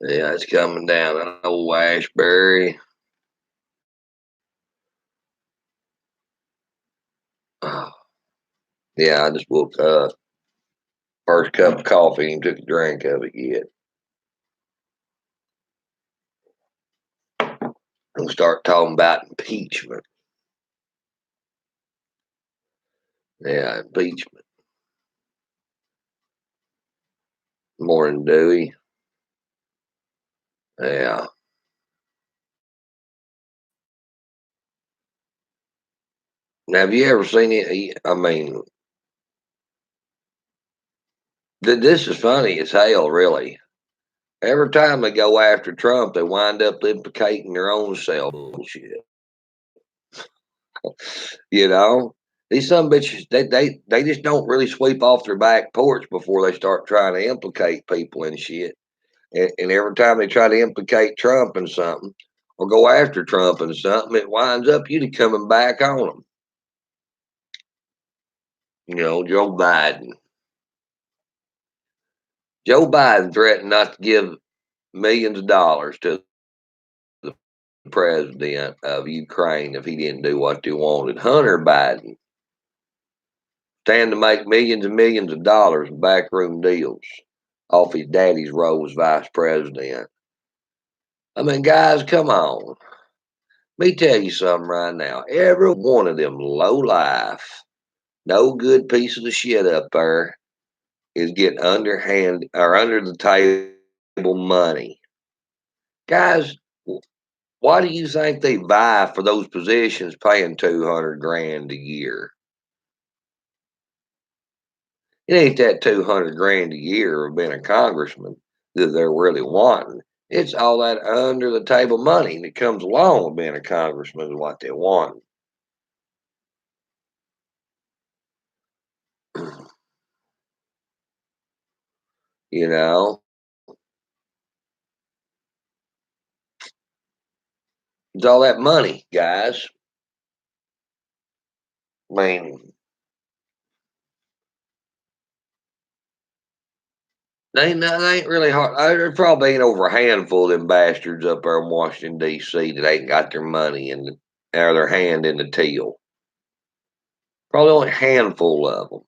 Yeah, it's coming down. An old Ashbury. Oh, yeah, I just woke up. First cup of coffee and took a drink of it yet. We'll start talking about impeachment. Yeah, impeachment. Morning, Dewey. Yeah. Now, have you ever seen it? I mean, this is funny as hell, really. Every time they go after Trump, they wind up implicating their own self bullshit. You know, these some bitches, they just don't really sweep off their back porch before they start trying to implicate people in shit. And every time they try to implicate Trump in something or go after Trump in something, it winds up you coming back on them. You know, Joe Biden. Joe Biden threatened not to give millions of dollars to the president of Ukraine if he didn't do what they wanted. Hunter Biden stand to make millions of dollars in backroom deals off his daddy's role as vice president. I mean, guys, come on. Let me tell you something right now. Every one of them low life, no good pieces of shit up there is getting underhand or under the table money. Guys, why do you think they vie for those positions paying 200 grand a year? It ain't that 200 grand a year of being a congressman that they're really wanting. It's all that under the table money that comes along with being a congressman is what they want. You know, it's all that money, guys. I mean, they ain't really hard. There probably ain't over a handful of them bastards up there in Washington D.C. that ain't got their money in or their hand in the till. Probably only a handful of them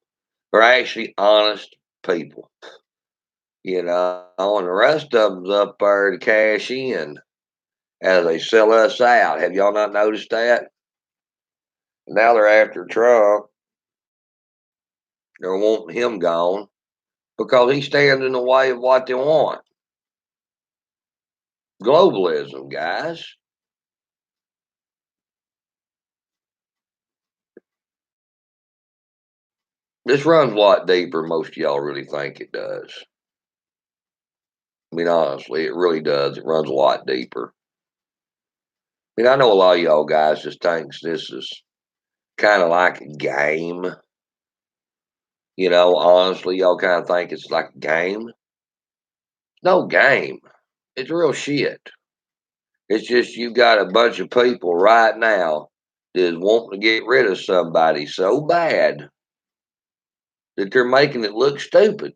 are actually honest people. You know, and the rest of them's up there to cash in as they sell us out. Have y'all not noticed that? Now they're after Trump. They're wanting him gone because he stands in the way of what they want. Globalism, guys. This runs a lot deeper than most of y'all really think it does. I mean, honestly, it really does. It runs a lot deeper. I mean, I know a lot of y'all guys just thinks this is kind of like a game. You know, honestly, y'all kind of think it's like a game. No game. It's real shit. It's just you got a bunch of people right now that is wanting to get rid of somebody so bad that they're making it look stupid.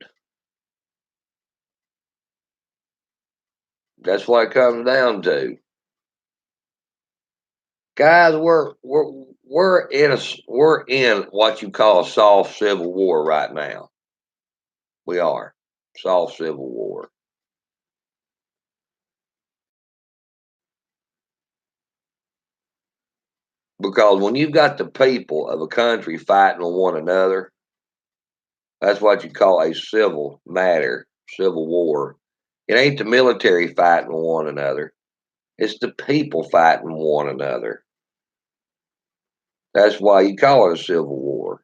That's what it comes down to. Guys, we're in what you call a soft civil war right now. We are soft civil war because when you've got the people of a country fighting with one another, that's what you call a civil matter, civil war. It ain't the military fighting with one another. It's the people fighting one another. That's why you call it a civil war.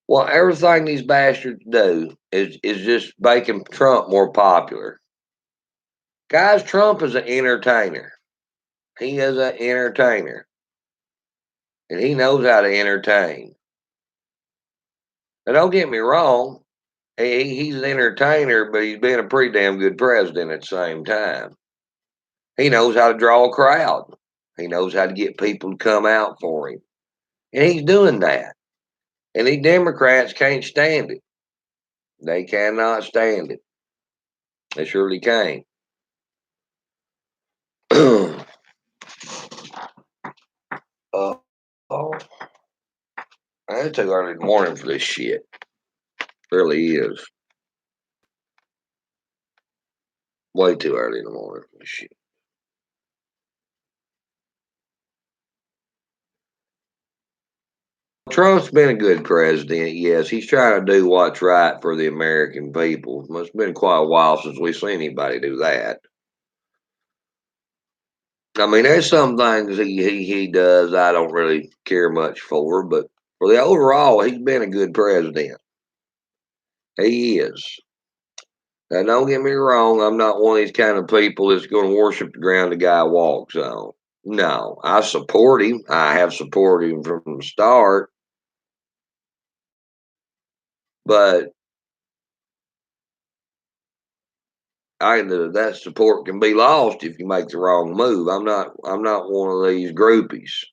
Well, everything these bastards do is just making Trump more popular. Guys, Trump is an entertainer. He is an entertainer, and he knows how to entertain. Now, don't get me wrong. He's an entertainer, but he's been a pretty damn good president at the same time. He knows how to draw a crowd. He knows how to get people to come out for him. And he's doing that. And these Democrats can't stand it. They cannot stand it. They surely can't. Oh, it's too early in the morning for this shit. It really is. Way too early in the morning for this shit. Trump's been a good president, yes. He's trying to do what's right for the American people. It's been quite a while since we've seen anybody do that. I mean, there's some things he does I don't really care much for, but for the overall, he's been a good president. He is. Now, don't get me wrong, I'm not one of these kind of people that's going to worship the ground the guy walks on. No, I support him. I have supported him from the start, but that support can be lost if you make the wrong move. I'm not one of these groupies.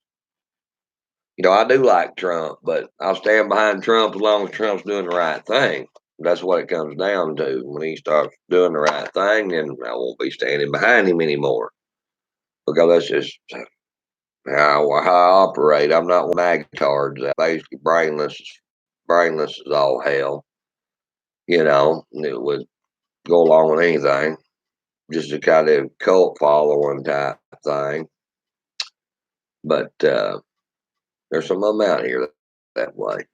I do like Trump, but I'll stand behind Trump as long as Trump's doing the right thing. That's what it comes down to. When he starts doing the right thing, then I won't be standing behind him anymore. Because that's just how I operate. I'm not one of magntards that basically brainless is all hell. It would go along with anything. Just a kind of cult following type thing. But there's some of them out here that way.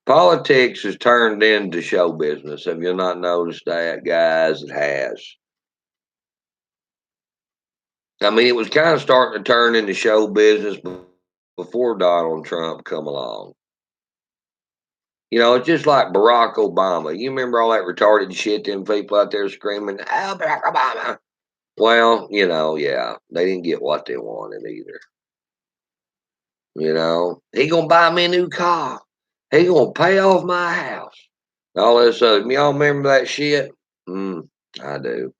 Politics has turned into show business. Have you not noticed that, guys? It has. I mean, it was kind of starting to turn into show business before Donald Trump come along. It's just like Barack Obama. You remember all that retarded shit them people out there screaming, "Oh, Barack Obama." Well, yeah, they didn't get what they wanted either. He gonna buy me a new car. He gonna pay off my house. All this y'all remember that shit? I do.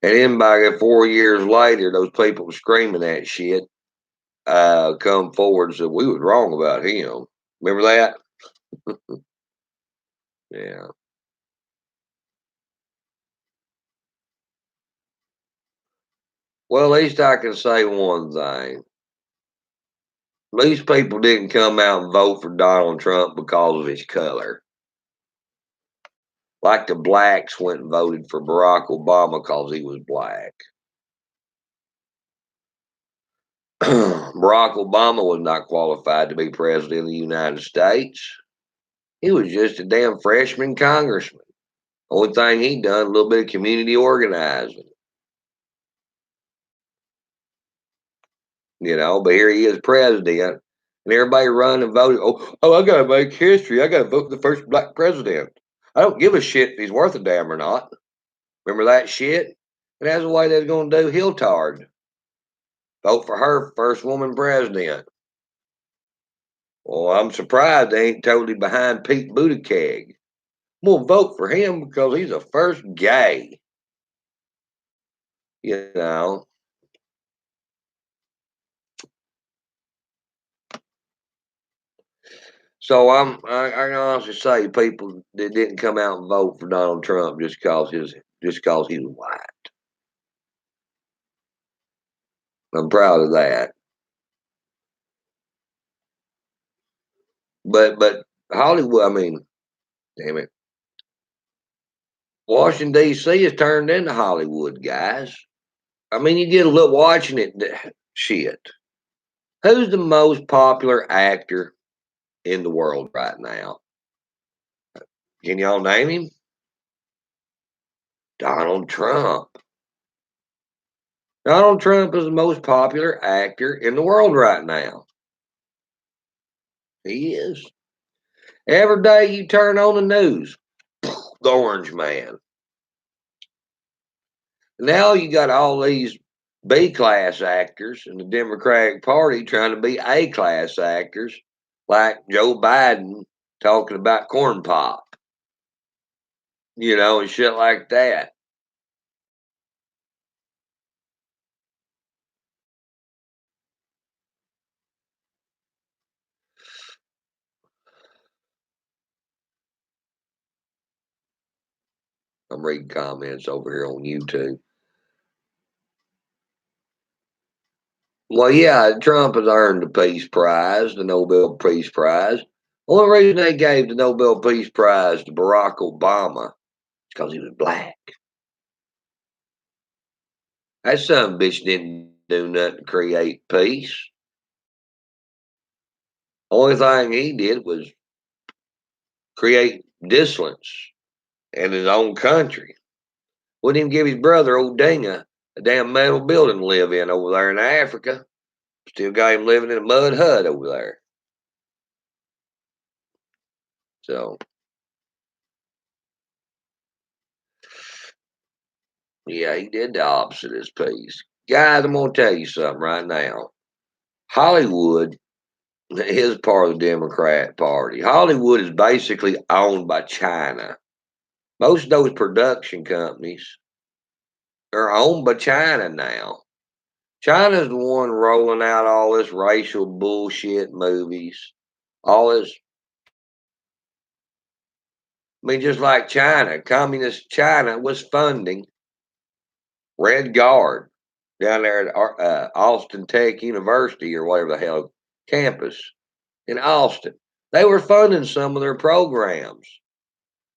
And then by 4 years later, those people were screaming that shit, come forward and said, we was wrong about him. Remember that? Yeah. Well, at least I can say one thing. These people didn't come out and vote for Donald Trump because of his color. Like the blacks went and voted for Barack Obama because he was black. Barack Obama was not qualified to be president of the United States. He was just a damn freshman congressman. Only thing he done, a little bit of community organizing. But here he is president. And everybody run and voted. Oh, I gotta make history. I gotta vote for the first black president. I don't give a shit if he's worth a damn or not. Remember that shit? And that's the way they're gonna do Hilltard. Vote for her first woman president. Well, I'm surprised they ain't totally behind Pete Buttigieg. I'm gonna vote for him because he's the first gay. You know. So I can honestly say people that didn't come out and vote for Donald Trump just cause he was white. I'm proud of that. But Hollywood, I mean, damn it, Washington D.C. has turned into Hollywood, guys. I mean, you get a look watching it. Shit, who's the most popular actor in the world right now? Can y'all name him? Donald Trump. Donald Trump is the most popular actor in the world right now. He is. Every day you turn on the news, the Orange Man. Now you got all these B class actors in the Democratic Party trying to be A class actors, like Joe Biden talking about corn pop. and shit like that. I'm reading comments over here on YouTube. Well, yeah, Trump has earned the Peace Prize, the Nobel Peace Prize. Only reason they gave the Nobel Peace Prize to Barack Obama is because he was black. That son of a bitch didn't do nothing to create peace. Only thing he did was create dissonance in his own country. Wouldn't even give his brother, old Dinga, a damn metal building to live in over there in Africa. Still got him living in a mud hut over there. So, yeah, he did the opposite of his peace. Guys, I'm going to tell you something right now. Hollywood is part of the Democrat Party. Hollywood is basically owned by China. Most of those production companies are owned by China now. China's the one rolling out all this racial bullshit movies. All this, I mean, just like China, communist China was funding Red Guard down there at Austin Tech University or whatever the hell campus in Austin. They were funding some of their programs.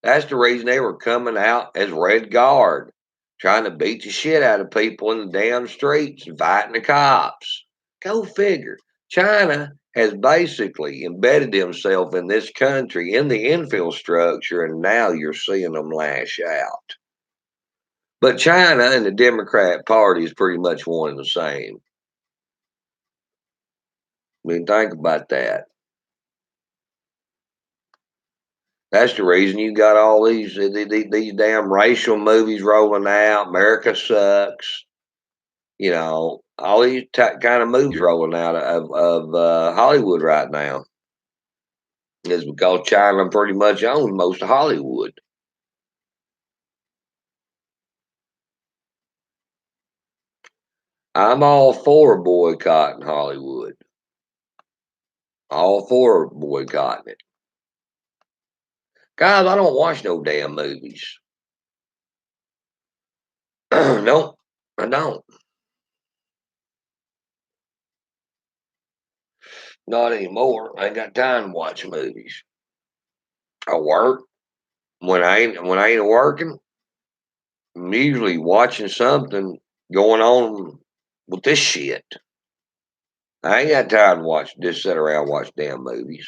That's the reason they were coming out as Red Guard, trying to beat the shit out of people in the damn streets and fighting the cops. Go figure. China has basically embedded themselves in this country, in the infrastructure, and now you're seeing them lash out. But China and the Democrat Party is pretty much one and the same. I mean, think about that. That's the reason you got all these damn racial movies rolling out. America sucks. All these kind of movies rolling out of Hollywood right now is because China pretty much owns most of Hollywood. I'm all for boycotting Hollywood. All for boycotting it. Guys, I don't watch no damn movies. No, I don't. Not anymore. I ain't got time to watch movies. I work. When I ain't working, I'm usually watching something going on with this shit. I ain't got time to just sit around and watch damn movies.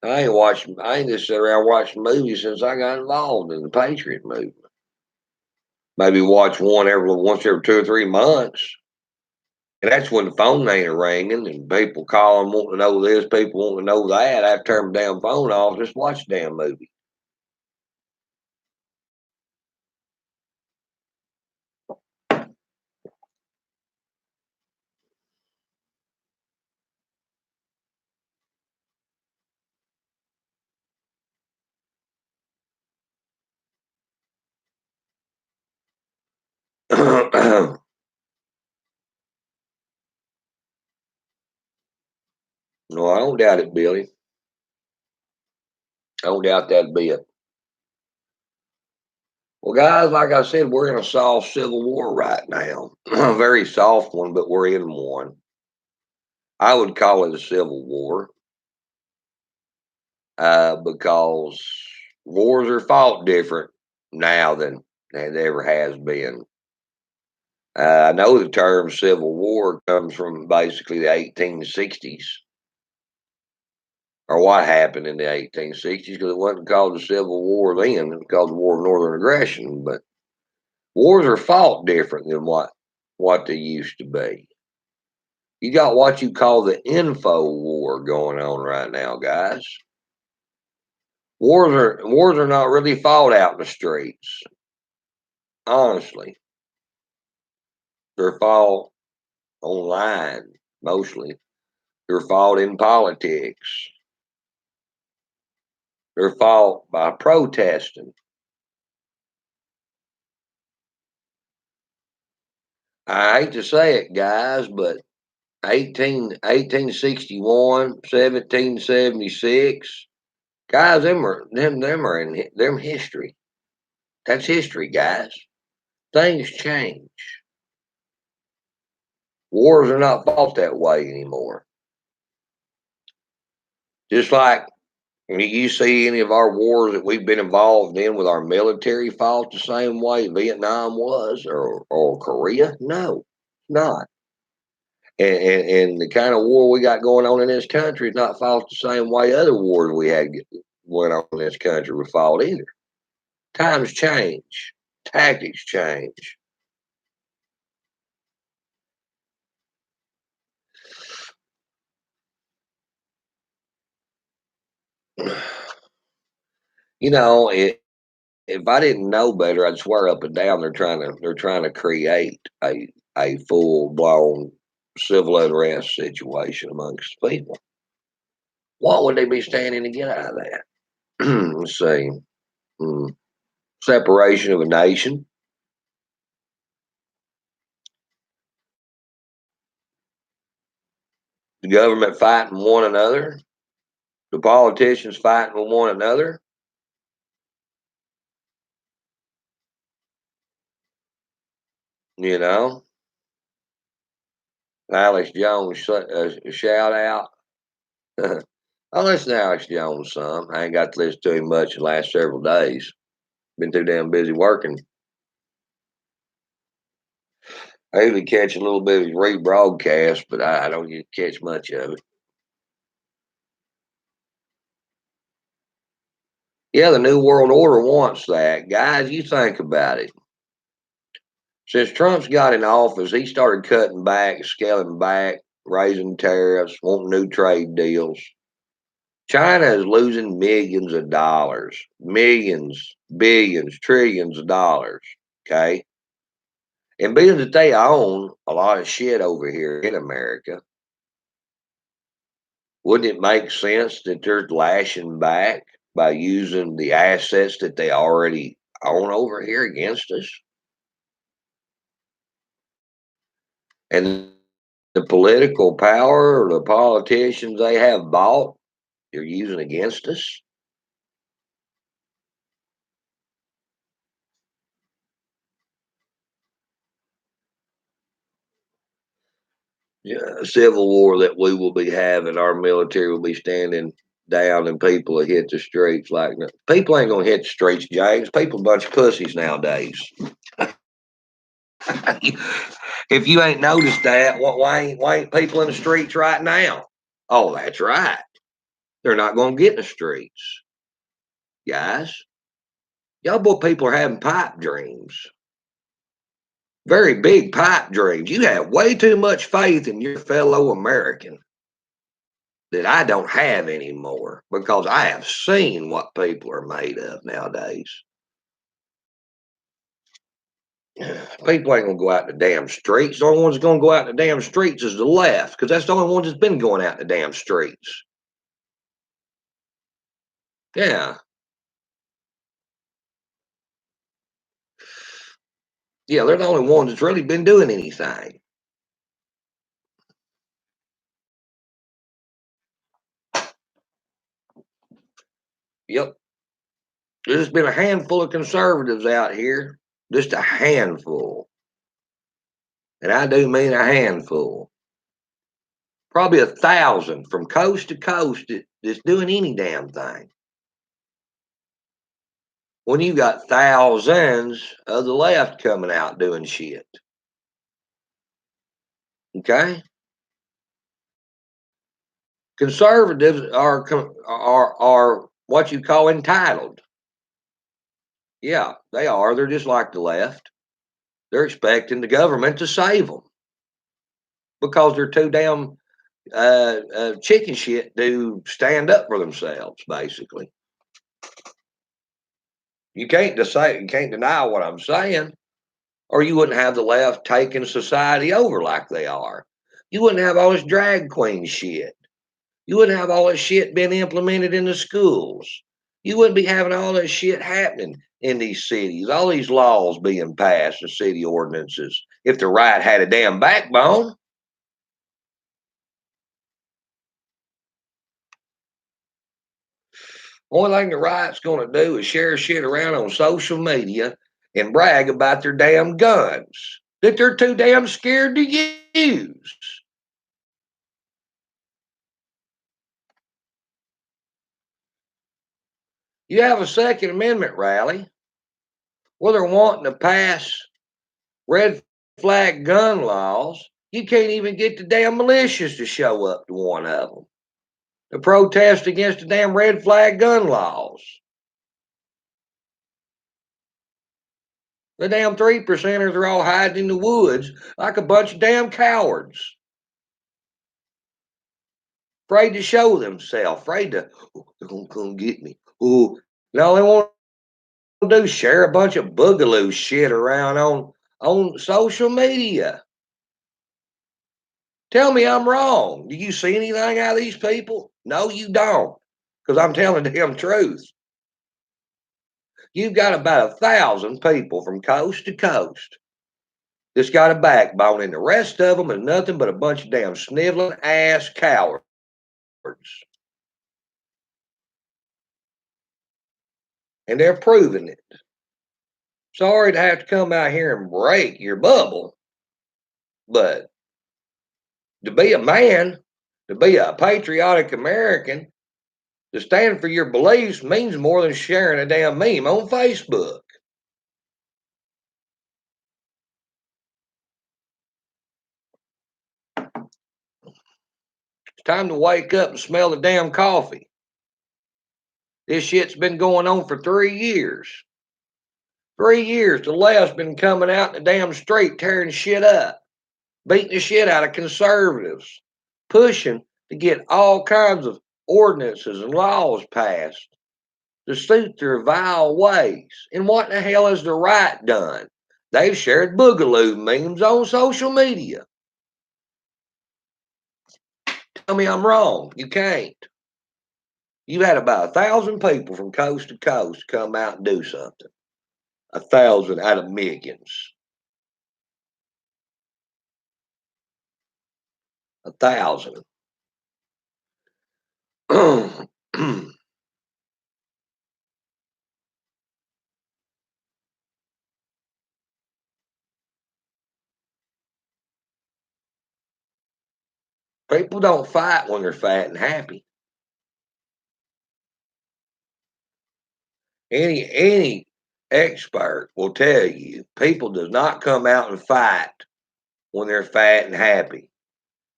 I ain't just sit around watching movies since I got involved in the Patriot movement. Maybe watch once every 2 or 3 months. And that's when the phone ain't ringing and people calling wanting to know this, people wanting to know that. I have to turn my damn phone off, just watch the damn movie. No, I don't doubt it, Billy. I don't doubt that bit. Well, guys, like I said, we're in a soft civil war right now. A very soft one, but we're in one. I would call it a civil war because wars are fought different now than it ever has been. I know the term Civil War comes from basically the 1860s, or what happened in the 1860s, because it wasn't called the Civil War then, it was called the War of Northern Aggression. But wars are fought different than what they used to be. You got what you call the info war going on right now, guys. Wars are not really fought out in the streets. Honestly, they're fought online mostly. They're fought in politics. They're fought by protesting. I hate to say it, guys, but 1861, 1776, guys, them are in them history. That's history, guys. Things change. Wars are not fought that way anymore. Just like you see any of our wars that we've been involved in with our military fought the same way Vietnam was or Korea? No, not. And the kind of war we got going on in this country is not fought the same way other wars we had went on in this country were fought either. Times change, tactics change. You know, if I didn't know better, I'd swear up and down they're trying to create a full blown civil unrest situation amongst people. What would they be standing to get out of that? Let's see. Hmm. Separation of a nation, the government fighting one another, the politicians fighting with one another. You know, Alex Jones shout out. I listen to Alex Jones some. I ain't got to listen to him much in the last several days. Been too damn busy working. I usually catch a little bit of his rebroadcast, but I don't get to catch much of it. Yeah, the New World Order wants that. Guys, you think about it. Since Trump's got in office, he started cutting back, scaling back, raising tariffs, wanting new trade deals. China is losing millions of dollars, millions, billions, trillions of dollars. Okay. And being that they own a lot of shit over here in America, wouldn't it make sense that they're lashing back by using the assets that they already own over here against us? And the political power or the politicians they have bought, they're using against us. Yeah, a civil war that we will be having, our military will be standing down and people will hit the streets like people ain't gonna hit the streets, James. People a bunch of pussies nowadays. If you ain't noticed that, why ain't people in the streets right now? Oh, that's right. They're not gonna get in the streets. Guys, y'all boy people are having pipe dreams. Very big pipe dreams. You have way too much faith in your fellow American that I don't have anymore because I have seen what people are made of nowadays. People ain't gonna go out in the damn streets. The only ones that's gonna go out in the damn streets is the left, because that's the only ones that's been going out in the damn streets. Yeah. Yeah, they're the only ones that's really been doing anything. Yep. There's been a handful of conservatives out here. Just a handful. And I do mean a handful. Probably 1,000 from coast to coast that's doing any damn thing. When you got thousands of the left coming out doing shit. Okay? Conservatives are what you call entitled. Yeah, they are. They're just like the left. They're expecting the government to save them because they're too damn chicken shit to stand up for themselves. Basically, you can't deny what I'm saying, or you wouldn't have the left taking society over like they are. You wouldn't have all this drag queen shit. You wouldn't have all this shit being implemented in the schools. You wouldn't be having all this shit happening in these cities, all these laws being passed, the city ordinances, if the right had a damn backbone. Only thing the right's going to do is share shit around on social media and brag about their damn guns that they're too damn scared to use. You have a Second Amendment rally where they're wanting to pass red flag gun laws. You can't even get the damn militias to show up to one of them to protest against the damn red flag gun laws. The damn 3%ers are all hiding in the woods like a bunch of damn cowards. Afraid to show themselves, afraid to, oh, they're going to come get me. Oh, and all they want to do is share a bunch of boogaloo shit around on social media. Tell me I'm wrong. Do you see anything out of these people? No, you don't, because I'm telling the damn truth. You've got about 1,000 people from coast to coast that's got a backbone, and the rest of them is nothing but a bunch of damn sniveling ass cowards. And they're proving it. Sorry to have to come out here and break your bubble, but to be a man, to be a patriotic American, to stand for your beliefs means more than sharing a damn meme on Facebook. It's time to wake up and smell the damn coffee. This shit's been going on for 3 years. 3 years, the left's been coming out in the damn street tearing shit up, beating the shit out of conservatives, pushing to get all kinds of ordinances and laws passed to suit their vile ways. And what the hell has the right done? They've shared boogaloo memes on social media. Tell me I'm wrong. You can't. You had about 1,000 people from coast to coast come out and do something. 1,000 out of millions. 1,000. People don't fight when they're fat and happy. Any expert will tell you people does not come out and fight when they're fat and happy.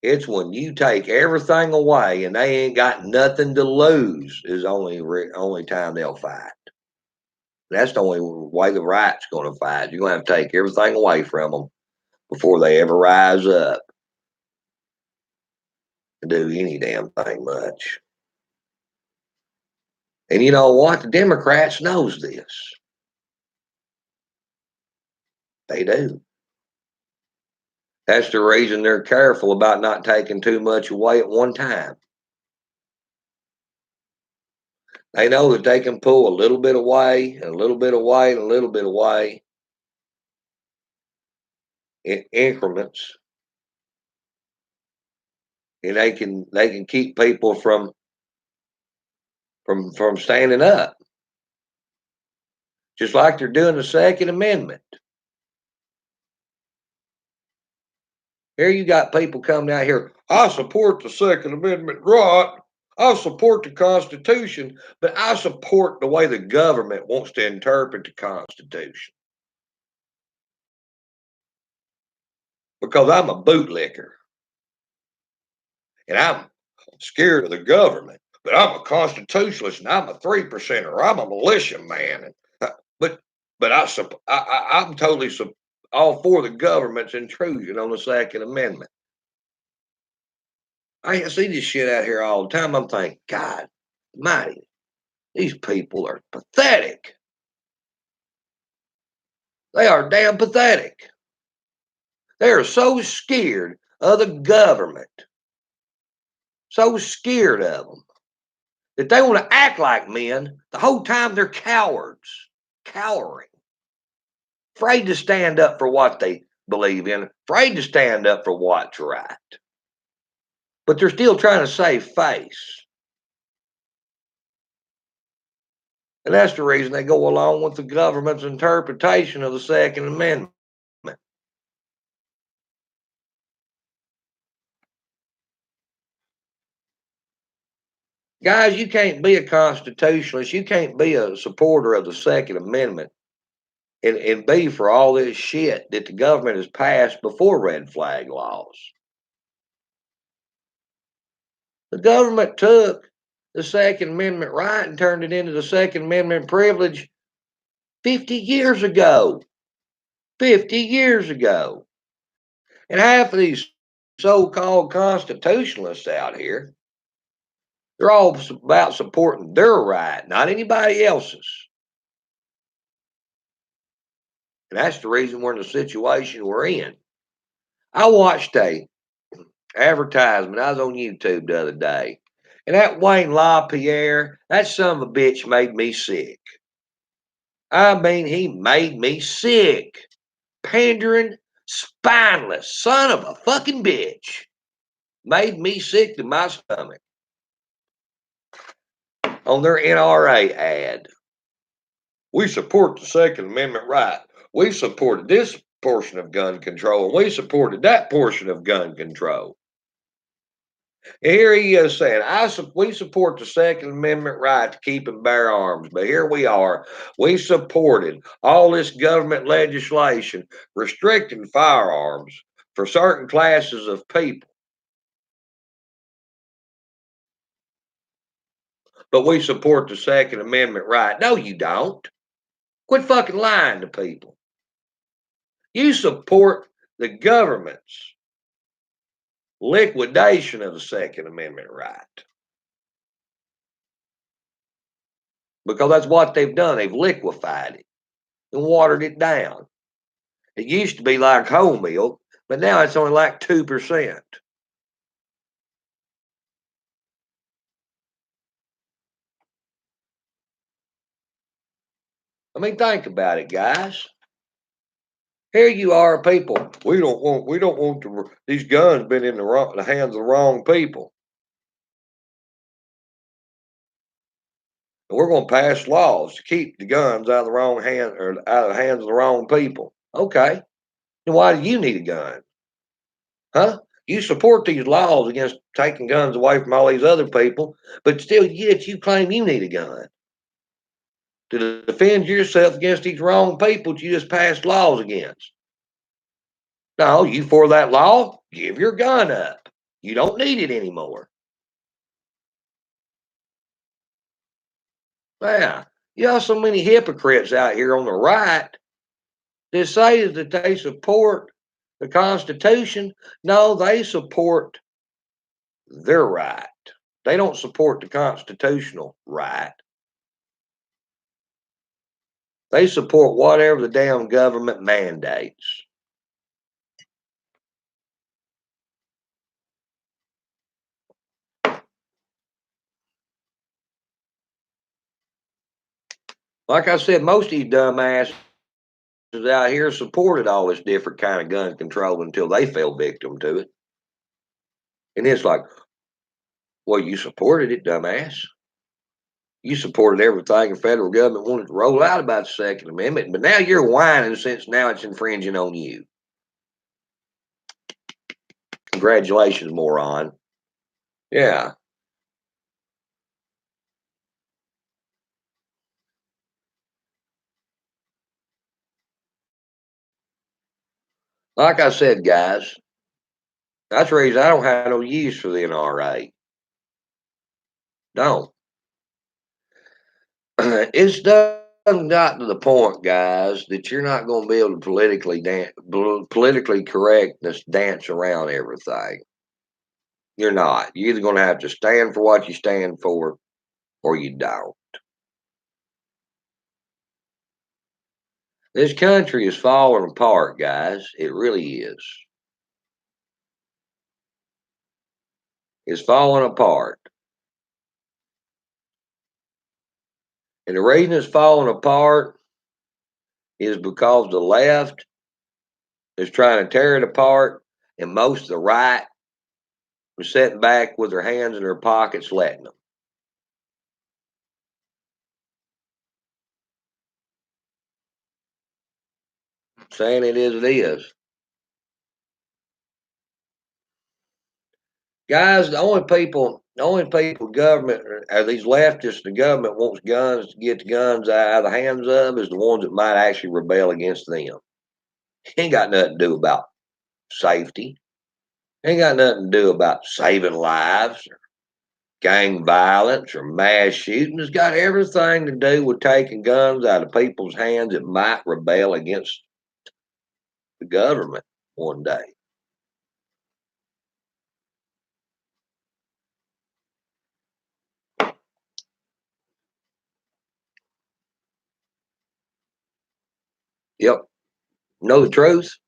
It's when you take everything away and they ain't got nothing to lose is only time they'll fight. That's the only way the right's going to fight. You're going to have to take everything away from them before they ever rise up and do any damn thing much. And you know what? The Democrats knows this. They do. That's the reason they're careful about not taking too much away at one time. They know that they can pull a little bit away, and a little bit away, and a little bit away in increments, and they can keep people from standing up, just like they're doing the Second Amendment. Here you got people coming out here. I support the Second Amendment, right? I support the Constitution, but I support the way the government wants to interpret the Constitution because I'm a bootlicker and I'm scared of the government. But I'm a constitutionalist and I'm a 3%er. I'm a militia man. And, but I'm totally all for the government's intrusion on the Second Amendment. I see this shit out here all the time. I'm thinking, God mighty, these people are pathetic. They are damn pathetic. They are so scared of the government, so scared of them, that they want to act like men the whole time they're cowards, cowering, afraid to stand up for what they believe in, afraid to stand up for what's right. But they're still trying to save face. And that's the reason they go along with the government's interpretation of the Second Amendment. Guys, you can't be a constitutionalist. You can't be a supporter of the Second Amendment and be for all this shit that the government has passed before red flag laws. The government took the Second Amendment right and turned it into the Second Amendment privilege 50 years ago. 50 years ago. And half of these so called constitutionalists out here, they're all about supporting their right, not anybody else's. And that's the reason we're in the situation we're in. I watched a advertisement. I was on YouTube the other day. And that Wayne LaPierre, that son of a bitch made me sick. I mean, he made me sick. Pandering, spineless son of a fucking bitch. Made me sick to my stomach. On their NRA ad. We support the Second Amendment right. We supported this portion of gun control, and we supported that portion of gun control. And here he is saying, we support the Second Amendment right to keep and bear arms, but here we are. We supported all this government legislation restricting firearms for certain classes of people. But we support the Second Amendment right. No, you don't. Quit fucking lying to people. You support the government's liquidation of the Second Amendment right. Because that's what they've done. They've liquefied it and watered it down. It used to be like whole milk, but now it's only like 2%. I mean, think about it, guys. Here you are, people. We don't want these guns been in the hands of the wrong people. And we're going to pass laws to keep the guns out of the wrong hand or out of the hands of the wrong people. Okay. Then why do you need a gun? Huh? You support these laws against taking guns away from all these other people, but still yet you claim you need a gun to defend yourself against these wrong people that you just passed laws against. No, you for that law, give your gun up. You don't need it anymore. Yeah, you have so many hypocrites out here on the right that say that they support the Constitution. No, they support their right. They don't support the constitutional right. They support whatever the damn government mandates. Like I said, most of these dumbasses out here supported all this different kind of gun control until they fell victim to it. And it's like, well, you supported it, dumbass. You supported everything the federal government wanted to roll out about the Second Amendment, but now you're whining since now it's infringing on you. Congratulations, moron. Yeah. Like I said, guys, that's the reason I don't have no use for the NRA. Don't. It's done got to the point, guys, that you're not going to be able to politically correctness dance around everything. You're not. You're either going to have to stand for what you stand for, or you don't. This country is falling apart, guys. It really is. It's falling apart. And the reason it's falling apart is because the left is trying to tear it apart, and most of the right was sitting back with their hands in their pockets letting them. Saying it is, it is. Guys, the only people government are these leftists the government wants guns to get the guns out of the hands of is the ones that might actually rebel against them. Ain't got nothing to do about safety. Ain't got nothing to do about saving lives or gang violence or mass shooting. It's got everything to do with taking guns out of people's hands that might rebel against the government one day. Yep. Know the truth?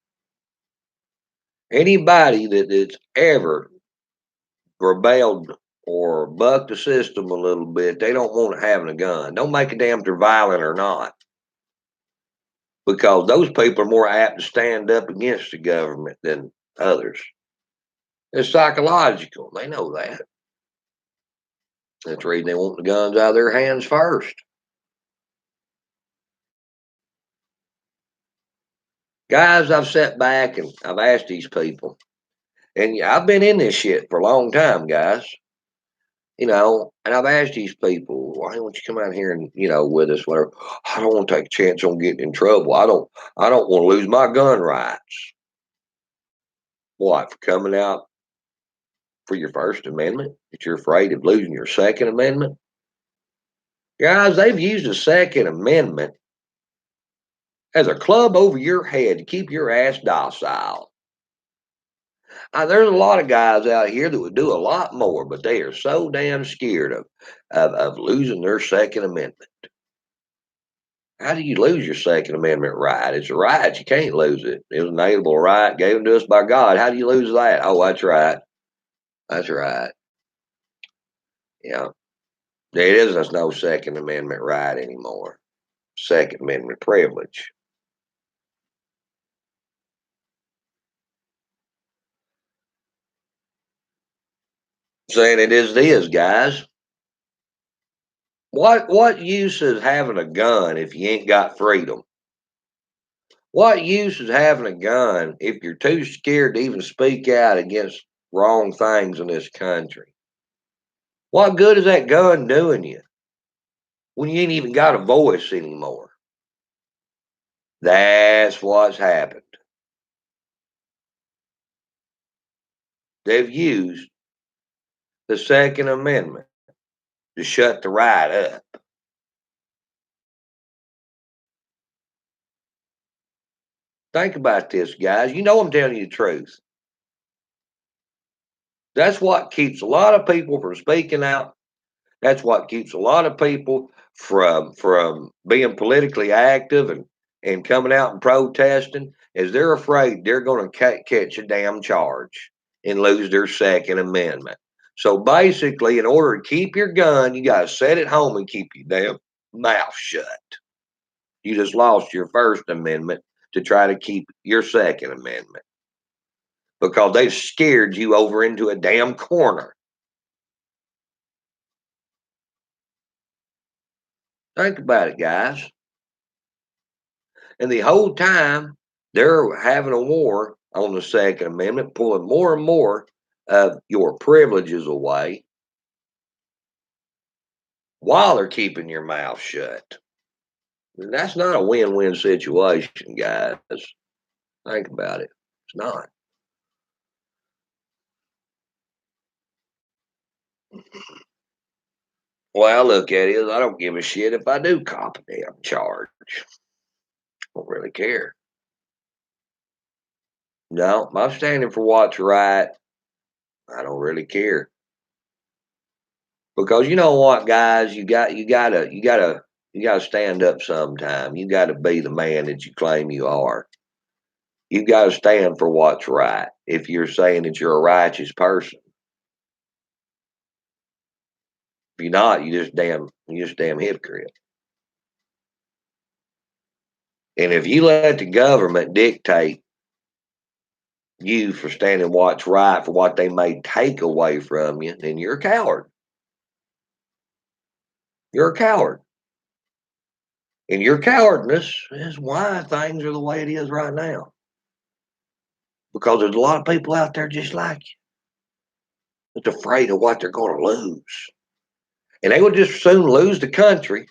Anybody that's ever rebelled or bucked the system a little bit, they don't want having a gun. Don't make a damn if they're violent or not, because those people are more apt to stand up against the government than others. It's psychological. They know that. That's the reason they want the guns out of their hands first. Guys, I've sat back and I've asked these people, and I've been in this shit for a long time, guys. And I've asked these people, why don't you come out here and with us? Whatever. I don't want to take a chance on getting in trouble. I don't want to lose my gun rights. What, for coming out for your First Amendment? That you're afraid of losing your Second Amendment? Guys, they've used the Second Amendment as a club over your head to keep your ass docile. There's a lot of guys out here that would do a lot more, but they are so damn scared of losing their Second Amendment. How do you lose your Second Amendment right? It's a right. You can't lose it. It was an inalienable right given to us by God. How do you lose that? Oh, that's right. That's right. Yeah. There isn't no Second Amendment right anymore. Second Amendment privilege. Saying it is, guys. What use is having a gun if you ain't got freedom? What use is having a gun if you're too scared to even speak out against wrong things in this country? What good is that gun doing you when you ain't even got a voice anymore? That's what's happened. They've used the Second Amendment to shut the right up. Think about this, guys. You know I'm telling you the truth. That's what keeps a lot of people from speaking out. That's what keeps a lot of people from being politically active and coming out and protesting. Is they're afraid they're going to catch a damn charge and lose their Second Amendment. So basically, in order to keep your gun, you got to sit at home and keep your damn mouth shut. You just lost your First Amendment to try to keep your Second Amendment because they've scared you over into a damn corner. Think about it, guys. And the whole time they're having a war on the Second Amendment, pulling more and more of your privileges away while they're keeping your mouth shut. And that's not a win-win situation, guys. Think about it. It's not. Well, I look at it as I don't give a shit if I do cop a damn charge. I don't really care. No, I'm standing for what's right. I don't really care. Because you know what, guys, you gotta stand up sometime. You gotta be the man that you claim you are. You gotta stand for what's right. If you're saying that you're a righteous person. If you're not, you just damn hypocrite. And if you let the government dictate you for standing what's right for what they may take away from you, then you're a coward. You're a coward. And your cowardness is why things are the way it is right now. Because there's a lot of people out there just like you that's afraid of what they're going to lose. And they would just soon lose the country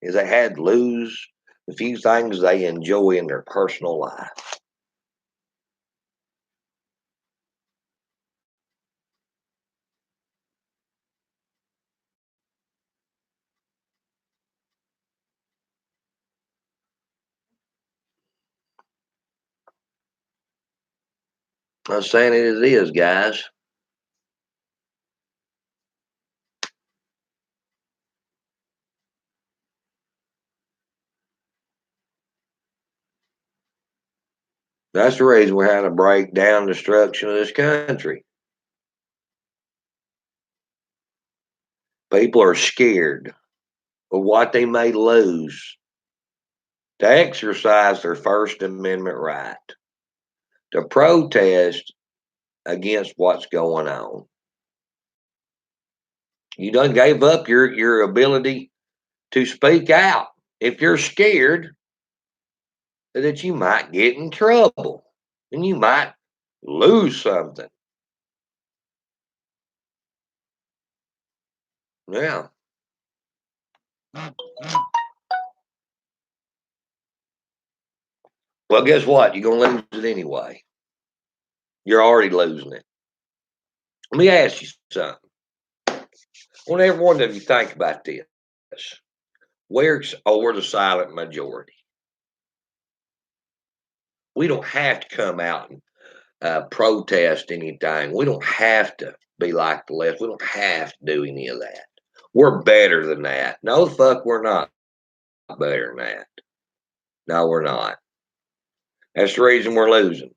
as they had to lose the few things they enjoy in their personal life. I'm saying it as it is, guys. That's the reason we're having to break down destruction of this country. People are scared of what they may lose to exercise their First Amendment right, to protest against what's going on. You done gave up your ability to speak out. If you're scared that you might get in trouble and you might lose something. Yeah. Well, guess what? You're going to lose it anyway. You're already losing it. Let me ask you something. I want every one of you think about this. Where's we're the silent majority? We don't have to come out and protest anything. We don't have to be like the left. We don't have to do any of that. We're better than that. No, the fuck, we're not better than that. No, we're not. That's the reason we're losing.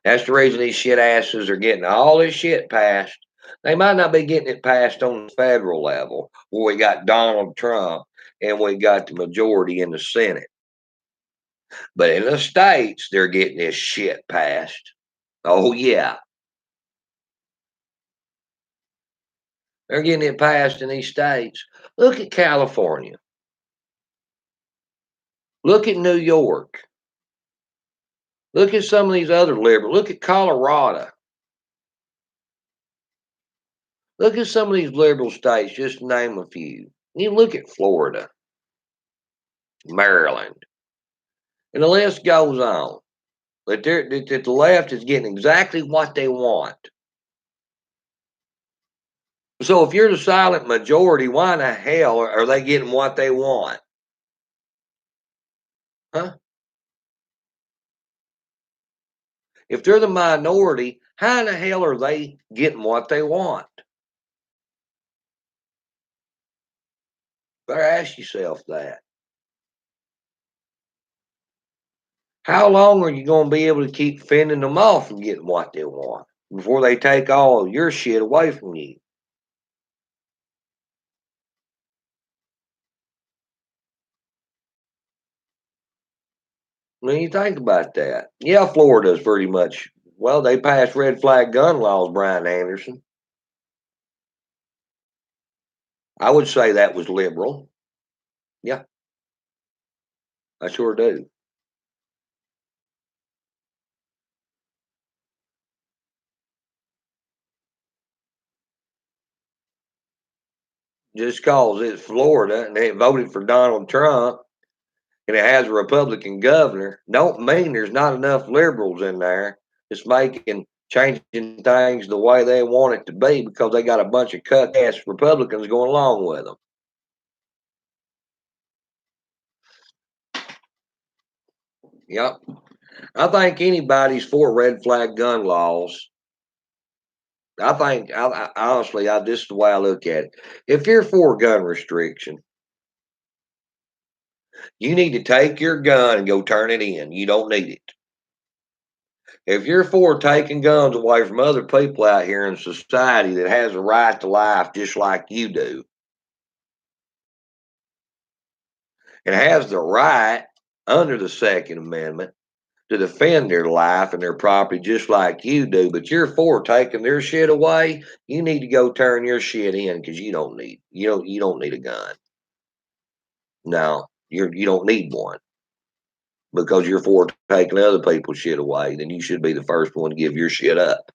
That's the reason these shit asses are getting all this shit passed. They might not be getting it passed on the federal level where we got Donald Trump and we got the majority in the Senate. But in the states, they're getting this shit passed. Oh, yeah. They're getting it passed in these states. Look at California. Look at New York. Look at some of these other liberals. Look at Colorado. Look at some of these liberal states, just to name a few. You look at Florida, Maryland, and the list goes on. That the left is getting exactly what they want. So if you're the silent majority, why in the hell are they getting what they want? Huh? If they're the minority, how in the hell are they getting what they want? Better ask yourself that. How long are you going to be able to keep fending them off from getting what they want before they take all your shit away from you? When you think about that, yeah, Florida's pretty much, well, they passed red flag gun laws, Brian Anderson. I would say that was liberal. Yeah, I sure do. Just cause it's Florida and they voted for Donald Trump and it has a Republican governor, don't mean there's not enough liberals in there that's making changing things the way they want it to be because they got a bunch of cut ass Republicans going along with them. Yep. I think anybody's for red flag gun laws. I think, honestly, this is the way I look at it. If you're for gun restriction, you need to take your gun and go turn it in. You don't need it. If you're for taking guns away from other people out here in society that has a right to life just like you do, and has the right under the Second Amendment to defend their life and their property just like you do, but you're for taking their shit away. You need to go turn your shit in because you don't need a gun. No, you don't need one because you're for taking other people's shit away. Then you should be the first one to give your shit up.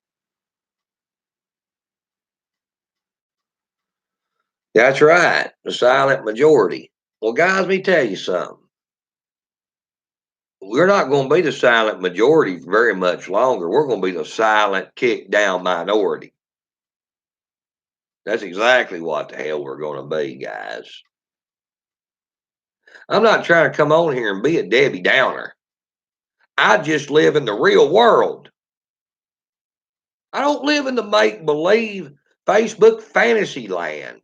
That's right, the silent majority. Well, guys, let me tell you something. We're not going to be the silent majority very much longer. We're going to be the silent, kicked down minority. That's exactly what the hell we're going to be, guys. I'm not trying to come on here and be a Debbie Downer. I just live in the real world. I don't live in the make believe Facebook fantasy land.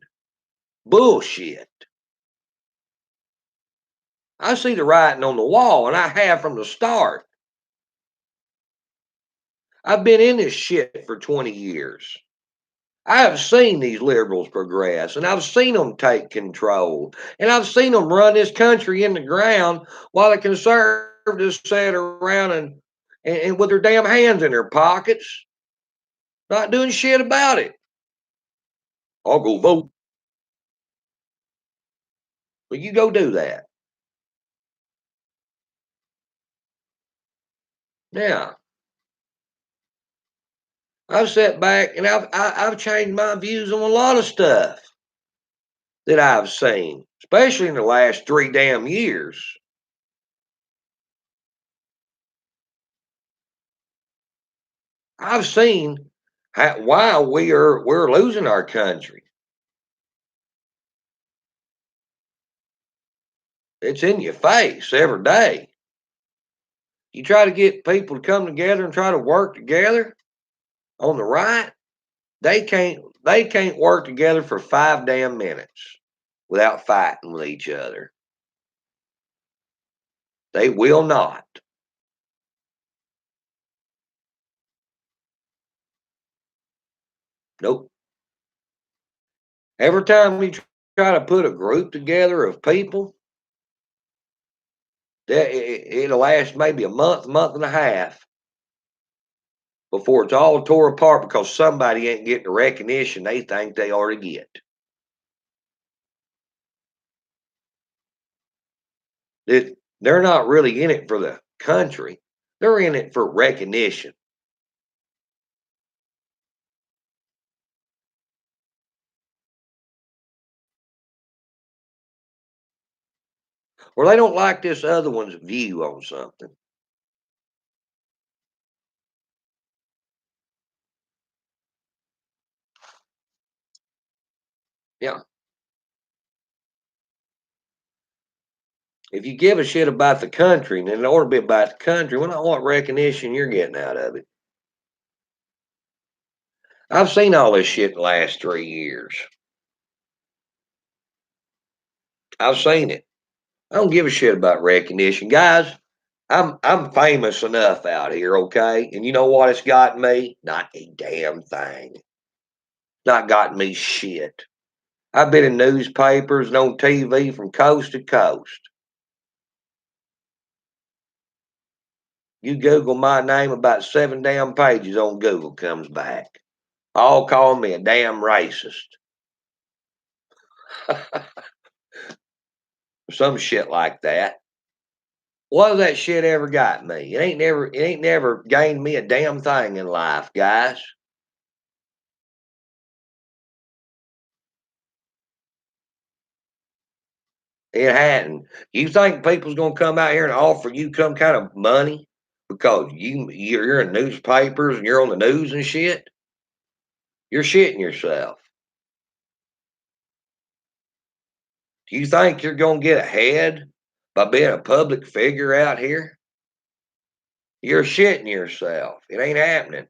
Bullshit. I see the writing on the wall, and I have from the start. I've been in this shit for 20 years. I have seen these liberals progress, and I've seen them take control, and I've seen them run this country in the ground while the conservatives sat around and with their damn hands in their pockets, not doing shit about it. I'll go vote. Well, you go do that. Now, I've sat back and I've changed my views on a lot of stuff that I've seen, especially in the last 3 damn years. I've seen why we're losing our country. It's in your face every day. You try to get people to come together and try to work together on the right, they can't work together for 5 damn minutes without fighting with each other. They will not. Nope. Every time we try to put a group together of people, that it'll last maybe a month, month and a half before it's all tore apart because somebody ain't getting the recognition they think they ought to get. They're not really in it for the country. They're in it for recognition. Or they don't like this other one's view on something. Yeah. If you give a shit about the country, then it ought to be about the country. Well, not what recognition you're getting out of it. I've seen all this shit in the last 3 years. I've seen it. I don't give a shit about recognition. Guys, I'm famous enough out here, okay? And you know what it's gotten me? Not a damn thing. Not gotten me shit. I've been in newspapers and on TV from coast to coast. You Google my name, about 7 damn pages on Google comes back. All calling me a damn racist. Some shit like that. What has that shit ever got me? It ain't never gained me a damn thing in life, guys. It hadn't. You think people's gonna come out here and offer you some kind of money because you're in newspapers and you're on the news and shit? You're shitting yourself. Do you think you're gonna get ahead by being a public figure out here? You're shitting yourself. It ain't happening.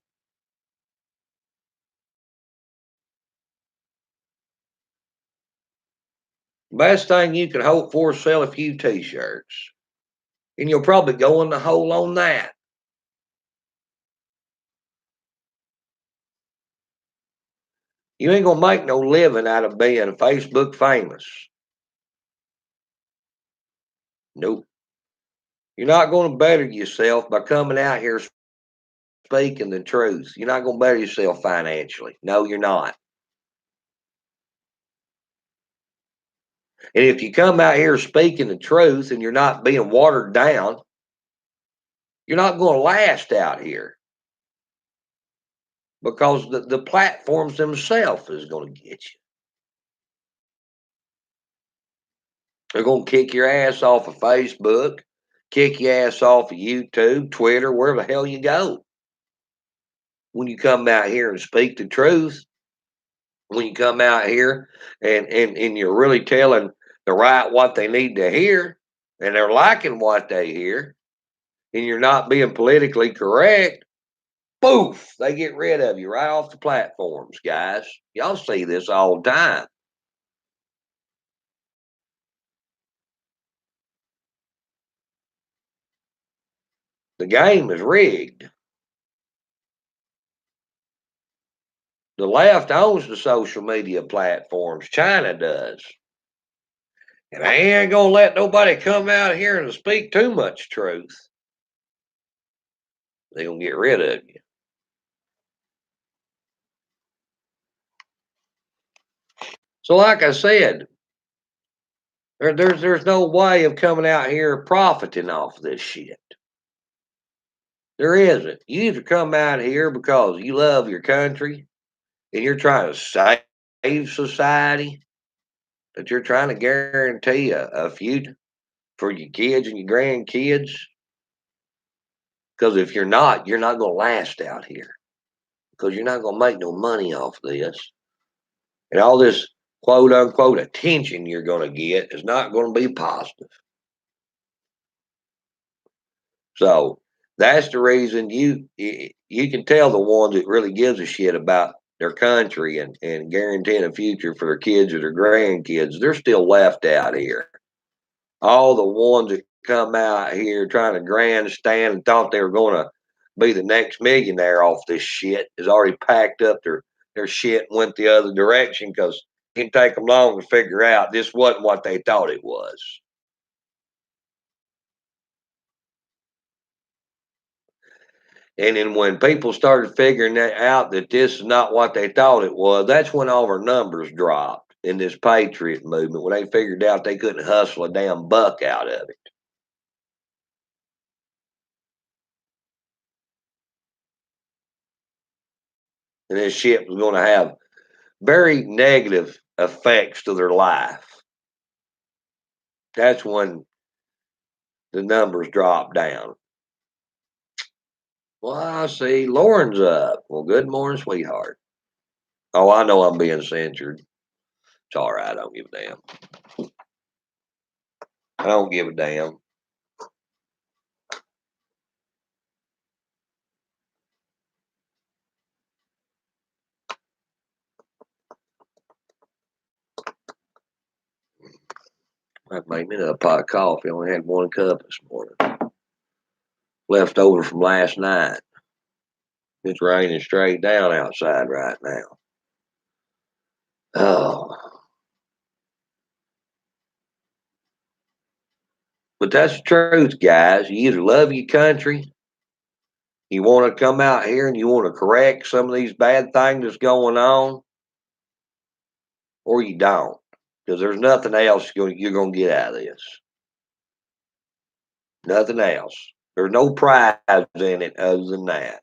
Best thing you can hope for is sell a few t-shirts. And you'll probably go in the hole on that. You ain't gonna make no living out of being Facebook famous. Nope. You're not going to better yourself by coming out here speaking the truth. You're not going to better yourself financially. No, you're not. And if you come out here speaking the truth and you're not being watered down, you're not going to last out here because the platforms themselves is going to get you. They're going to kick your ass off of Facebook, kick your ass off of YouTube, Twitter, wherever the hell you go. When you come out here and speak the truth, when you come out here and you're really telling the right what they need to hear, and they're liking what they hear, and you're not being politically correct, poof, they get rid of you right off the platforms, guys. Y'all see this all the time. The game is rigged. The left owns the social media platforms. China does. And they ain't gonna let nobody come out here and speak too much truth. They're gonna get rid of you. So, like I said, there's no way of coming out here profiting off this shit. There isn't. You either come out here because you love your country and you're trying to save society, that you're trying to guarantee a future for your kids and your grandkids. Because if you're not going to last out here. Because you're not going to make no money off this. And all this quote unquote attention you're going to get is not going to be positive. So that's the reason you can tell the ones that really gives a shit about their country and guaranteeing a future for their kids or their grandkids, they're still left out here. All the ones that come out here trying to grandstand and thought they were going to be the next millionaire off this shit has already packed up their shit and went the other direction because it didn't take them long to figure out this wasn't what they thought it was. And then when people started figuring that out that this is not what they thought it was, that's when all our numbers dropped in this patriot movement, when they figured out they couldn't hustle a damn buck out of it. And this shit was going to have very negative effects to their life. That's when the numbers dropped down. Well, I see Lauren's up. Well, good morning, sweetheart. Oh, I know I'm being censored. It's all right. I don't give a damn. I don't give a damn. I made me another pot of coffee. I only had one cup this morning. Left over from last night. It's raining straight down outside right now. Oh, but that's the truth, guys. You either love your country, you want to come out here and you want to correct some of these bad things that's going on, or you don't. Because there's nothing else you're going to get out of this. Nothing else. There's no prize in it other than that.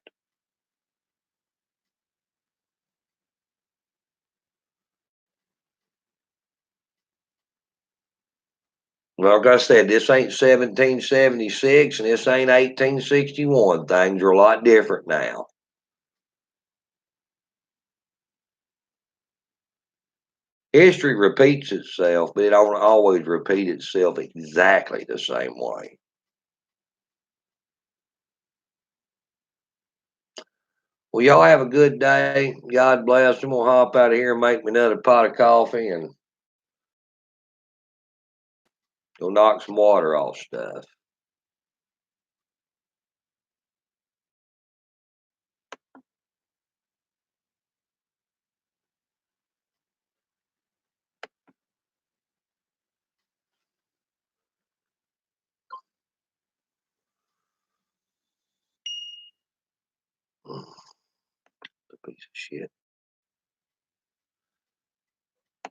Like I said, this ain't 1776 and this ain't 1861. Things are a lot different now. History repeats itself, but it don't always repeat itself exactly the same way. Well, y'all have a good day. God bless. I'm going to hop out of here and make me another pot of coffee and go knock some water off stuff. Piece of shit.